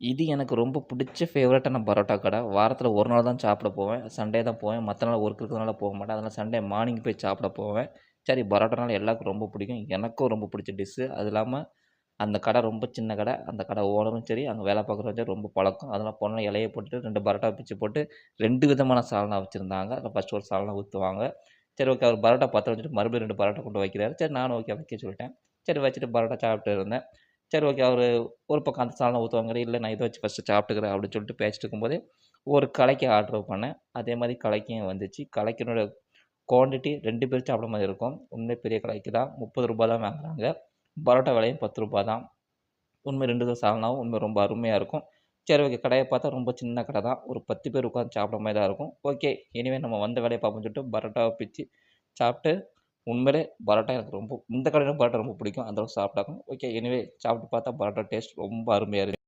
இது எனக்கு ரொம்ப பிடிச்ச ஃபேவரட்டான பரோட்டா கடை. வாரத்தில 1 நாள் தான் சாப்பிட போவேன். சண்டே தான் போவேன். மத்த நாள் ஒர்க் இருக்கிறதுனால போக மாட்டேன். அதனால சண்டே மார்னிங் போய் சாப்பிட போவேன். சரி பரோட்டானால எல்லாருக்கும் ரொம்ப பிடிக்கும். எனக்கும் ரொம்ப பிடிச்ச டிஷ்ஷு. அது இல்லாம அந்த கடை ரொம்ப சின்ன கடை. அந்த கடை ஓனரும் சரி, அங்க வேலை பார்க்குறவரும் சரி ரொம்ப பழக்கம். அதனால போனோனே இலைய போட்டுட்டு 2 பரோட்டா பிச்சு போட்டு 2 விதமான சால்னா வச்சிருந்தாங்க. அதில ஃபர்ஸ்ட் ஒரு சால்னா ஊத்துவாங்க. சரி ஓகே. அவர் பரோட்டா பத்த வச்சுட்டு மறுபடியும் 2 பரோட்டா கொண்டு வைக்கிறாரு. சரி நானும் ஓகே வைக்க சொல்லிட்டேன். சரி வச்சுட்டு பரோட்டா சாப்பிட்டு இருந்தேன். சரி ஓகே. அவரு ஒரு பக்கம் அந்த சால்னா ஊத்துவாங்கறாரு. இல்ல நான் இத வச்சு ஃபர்ஸ்ட்டு சாப்பிட்டுக்கிறேன் அப்படின்னு சொல்லிட்டு பேசிட்டு இருக்கும்போதே, ஒரு கலைக்கு ஆர்டர் பண்ணேன். அதே மாரி கலைக்கும் வந்துச்சு. கலைக்கினோட குவான்டிட்டி 2 பேர் சாப்பிடுற மாரி இருக்கும். உண்மையிலே பெரிய கலைக்கு தான். ரூ. 30 தான் வாங்குறாங்க. பரோட்டா விலையும் ரூ. 10 தான். உண்மை 2 தோசை சால்னாவும் உண்மை ரொம்ப அருமையா இருக்கும். சரி ஓகே. கடைய பார்த்தா ரொம்ப சின்ன கடை தான். ஒரு 10 பேர் உட்கார்ந்து சாப்பிடுற மாரி தான் இருக்கும். ஓகே. இனிமே நம்ம வந்த வேலைய பார்ப்போம்னு சொல்லிட்டு பரோட்டாவ பிச்சு சாப்பிட்டு உண்மையிலே பரோட்டா எனக்கு ரொம்ப இந்த கடையில பரோட்டா ரொம்ப பிடிக்கும். அந்த அளவுக்கு சாப்பிட்டாலும் ஓகே. எனிவே சாப்பிட்டு பார்த்தா பரோட்டா டேஸ்ட் ரொம்ப அருமையா இருக்கு.